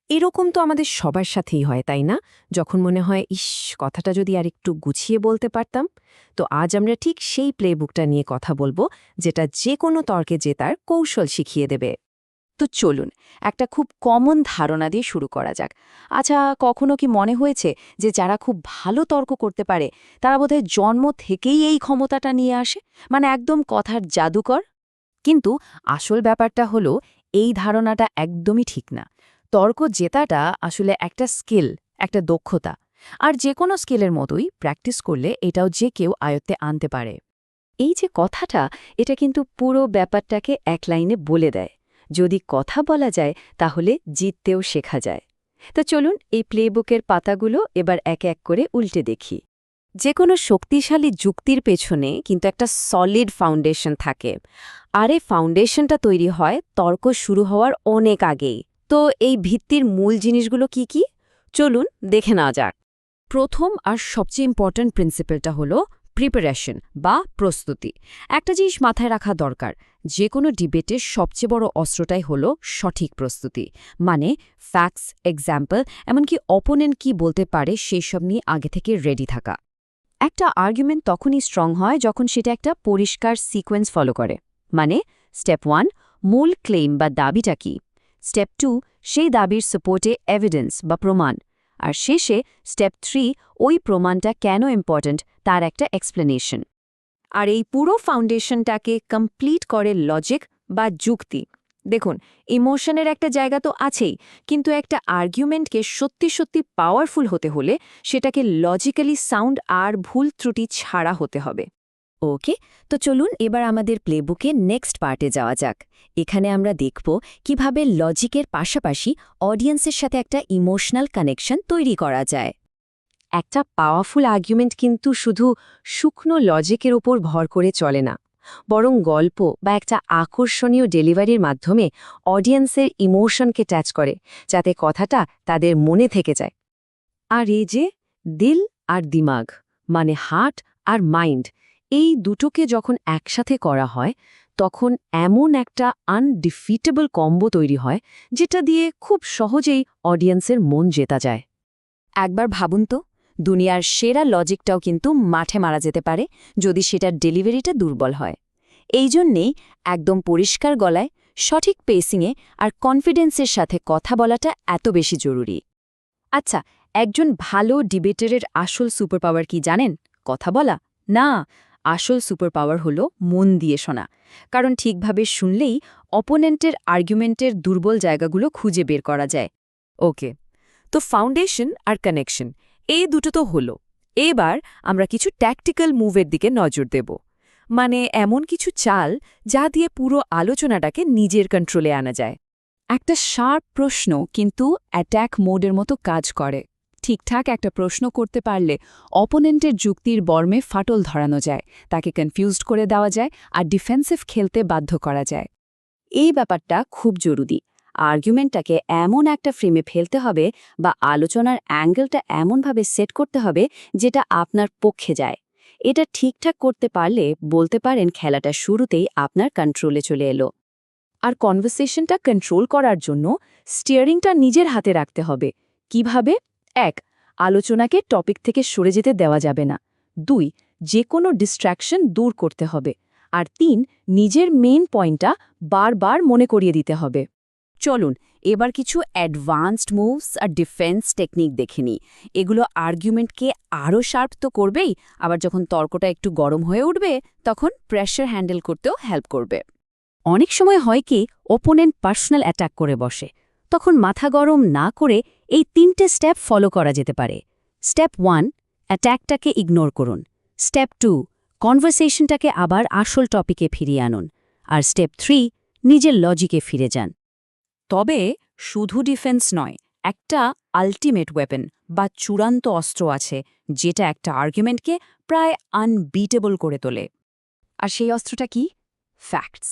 এরকম তো আমাদের সবার সাথেই হয়, তাই না? যখন মনে হয়, ইস, কথাটা যদি আর একটু গুছিয়ে বলতে পারতাম। তো আজ আমরা ঠিক সেই প্লেবুকটা নিয়ে কথা বলবো, যেটা যে কোনো তর্কে জেতার কৌশল শিখিয়ে দেবে। তো চলুন একটা খুব কমন ধারণা দিয়ে শুরু করা যাক। আচ্ছা, কখনো কি মনে হয়েছে যে যারা খুব ভালো তর্ক করতে পারে তারা বোধহয় জন্ম থেকেই এই ক্ষমতাটা নিয়ে আসে, মানে একদম কথার জাদুকর? কিন্তু আসল ব্যাপারটা হলো, এই ধারণাটা একদমই ঠিক না। তর্ক জেতাটা আসলে একটা স্কিল, একটা দক্ষতা। আর যে কোনো স্কিলের মতোই প্র্যাকটিস করলে এটাও যে কেউ আয়ত্তে আনতে পারে। এই যে কথাটা, এটা কিন্তু পুরো ব্যাপারটাকে এক লাইনে বলে দেয়। যদি কথা বলা যায় তাহলে জিততেও শেখা যায়। তো চলুন এই প্লেবুকের পাতাগুলো এবার এক এক করে উল্টে দেখি। যে কোনো শক্তিশালী যুক্তির পেছনে কিন্তু একটা সলিড ফাউন্ডেশন থাকে। আর এই ফাউন্ডেশনটা তৈরি হয় তর্ক শুরু হওয়ার অনেক আগেই। তো এই ভিত্তির মূল জিনিসগুলো কি কি? চলুন দেখে নেওয়া যাক। প্রথম আর সবচেয়ে ইম্পর্ট্যান্ট প্রিন্সিপালটা হলো প্রিপারেশন বা প্রস্তুতি। একটা জিনিস মাথায় রাখা দরকার, যে কোনো ডিবেটের সবচেয়ে বড় অস্ত্রটাই হলো সঠিক প্রস্তুতি। মানে ফ্যাক্টস, এক্সাম্পল, এমনকি অপোনেন্ট কি বলতে পারে সেই সব নিয়ে আগে থেকে রেডি থাকা। একটা আর্গুমেন্ট তখনই স্ট্রং হয় যখন সেটা একটা পরিষ্কার সিকোয়েন্স ফলো করে। মানে স্টেপ 1, মূল ক্লেম বা দাবিটা কি। স্টেপ 2, সেই দাবির সাপোর্টে এভিডেন্স বা প্রমাণ। আর শেষে স্টেপ 3, ওই প্রমাণটা কেন ইম্পর্ট্যান্ট তার একটা এক্সপ্লেনেশন। আর এই পুরো ফাউন্ডেশনটাকে কমপ্লিট করে লজিক বা যুক্তি। দেখুন, ইমোশনের একটা জায়গা তো আছেই, কিন্তু একটা আর্গুমেন্টকে সত্যি সত্যি পাওয়ারফুল হতে হলে সেটাকে লজিক্যালি সাউন্ড আর ভুল ত্রুটি ছাড়া হতে হবে। ওকে, তো চলুন এবার আমাদের প্লেবুকে নেক্সট পার্টে যাওয়া যাক। এখানে আমরা দেখব কিভাবে লজিকের পাশাপাশি অডিয়েন্সের সাথে একটা ইমোশনাল কানেকশন তৈরি করা যায়। একটা পাওয়ারফুল আর্গুমেন্ট কিন্তু শুধু শুকনো লজিকের উপর ভর করে চলে না, বরং গল্প বা একটা আকর্ষণীয় ডেলিভারির মাধ্যমে অডিয়েন্সের ইমোশনকে ট্যাচ করে, যাতে কথাটা তাদের মনে থেকে যায়। আর এই যে দিল আর দিমাগ, মানে হার্ট আর মাইন্ড, এই দুটোকে যখন একসাথে করা হয়, তখন এমন একটা আনডিফিটেবল কম্বো তৈরি হয়, যেটা দিয়ে খুব সহজেই অডিয়েন্সের মন জেতা যায়। একবার ভাবুন তো, দুনিয়ার সেরা লজিকটাও কিন্তু মাঠে মারা যেতে পারে যদি সেটার ডেলিভারিটা দুর্বল হয়। এই জন্যেই একদম পরিষ্কার গলায়, সঠিক পেসিংয়ে আর কনফিডেন্সের সাথে কথা বলাটা এত বেশি জরুরি। আচ্ছা, একজন ভালো ডিবেটারের আসল সুপারপাওয়ার কি জানেন? কথা বলা না, আসল সুপারপাওয়ার হলো মন দিয়ে শোনা। কারণ ঠিকভাবে শুনলেই অপোনেন্টের আর্গুমেন্টের দুর্বল জায়গাগুলো খুঁজে বের করা যায়। ওকে, তো ফাউন্ডেশন আর কানেকশন, এই দুটো তো হলো। এবার আমরা কিছু ট্যাকটিক্যাল মুভের দিকে নজর দেব। মানে এমন কিছু চাল যা দিয়ে পুরো আলোচনাটাকে নিজের কন্ট্রোলে আনা যায়। একটা শার্প প্রশ্ন কিন্তু অ্যাট্যাক মোডের মতো কাজ করে। ঠিকঠাক একটা প্রশ্ন করতে পারলে অপোনেন্টের যুক্তির বর্মে ফাটল ধরানো যায়, তাকে কনফিউজড করে দেওয়া যায় আর ডিফেন্সিভ খেলতে বাধ্য করা যায়। এই ব্যাপারটা খুব জরুরি। আর্গুমেন্টটাকে এমন একটা ফ্রেমে ফেলতে হবে বা আলোচনার অ্যাঙ্গেলটা এমনভাবে সেট করতে হবে যেটা আপনার পক্ষে যায়। এটা ঠিকঠাক করতে পারলে বলতে পারেন খেলাটা শুরুতেই আপনার কন্ট্রোলে চলে এলো। আর কনভারসেশনটা কন্ট্রোল করার জন্য স্টিয়ারিংটা নিজের হাতে রাখতে হবে। কিভাবে? ১. আলোচনাকে টপিক থেকে সরে যেতে দেওয়া যাবে না। ২. যে কোনো ডিস্ট্র্যাকশন দূর করতে হবে। আর ৩. নিজের মেইন পয়েন্টটা বারবার মনে করিয়ে দিতে হবে। চলুন এবার কিছু অ্যাডভান্সড মুভস আর ডিফেন্স টেকনিক দেখে নিই। এগুলো আর্গুমেন্টকে আরও শার্প তো করবেই, আবার যখন তর্কটা একটু গরম হয়ে উঠবে তখন প্রেশার হ্যান্ডেল করতেও হেল্প করবে। অনেক সময় হয় কি, ওপোনেন্ট পার্সোনাল অ্যাটাক করে বসে। তখন মাথা গরম না করে এই 3টে স্টেপ ফলো করা যেতে পারে। স্টেপ 1, অ্যাট্যাকটাকে ইগনোর করুন। স্টেপ 2, কনভারসেশনটাকে আবার আসল টপিকে ফিরিয়ে আনুন। আর স্টেপ 3, নিজের লজিকে ফিরে যান। তবে শুধু ডিফেন্স নয়, একটা আল্টিমেট ওয়েপন বা চূড়ান্ত অস্ত্র আছে, যেটা একটা আর্গুমেন্টকে প্রায় আনবিটেবল করে তোলে। আর সেই অস্ত্রটা কি? ফ্যাক্টস।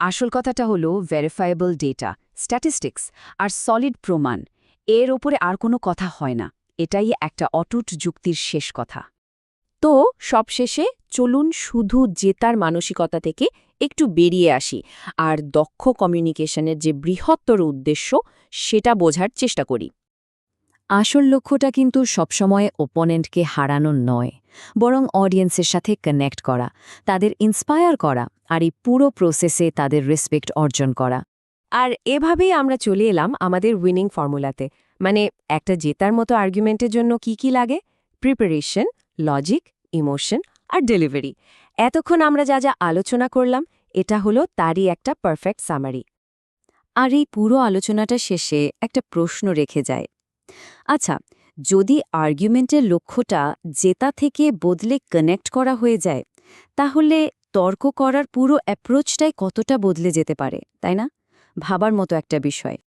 আসল কথাটা হলো ভেরিফায়েবল ডেটা, স্ট্যাটিস্টিক্স আর সলিড প্রমাণ। এর ওপরে আর কোনো কথা হয় না। এটাই একটা অটুট যুক্তির শেষ কথা। তো সবশেষে চলুন শুধু জেতার মানসিকতা থেকে একটু বেরিয়ে আসি আর দক্ষ কমিউনিকেশনের যে বৃহত্তর উদ্দেশ্য সেটা বোঝার চেষ্টা করি। আসল লক্ষ্যটা কিন্তু সবসময় ওপোনেন্টকে হারানো নয়, বরং অডিয়েন্সের সাথে কানেক্ট করা, তাদের ইন্সপায়ার করা আর এই পুরো প্রসেসে তাদের রেসপেক্ট অর্জন করা। আর এভাবেই আমরা চলে এলাম আমাদের উইনিং ফর্মুলাতে। মানে একটা জেতার মতো আর্গুমেন্টের জন্য কি কি লাগে? প্রিপারেশন, লজিক, ইমোশন আর ডেলিভারি। এতক্ষণ আমরা যা যা আলোচনা করলাম এটা হলো তারই একটা পারফেক্ট সামারি। আর এই পুরো আলোচনাটা শেষে একটা প্রশ্ন রেখে যায়। আচ্ছা, যদি আর্গুমেন্টের লক্ষ্যটা জেতা থেকে বদলে কানেক্ট করা হয়ে যায়, তাহলে তর্ক করার পুরো অ্যাপ্রোচটাই কতটা বদলে যেতে পারে, তাই না? ভাবার মতো একটা বিষয়।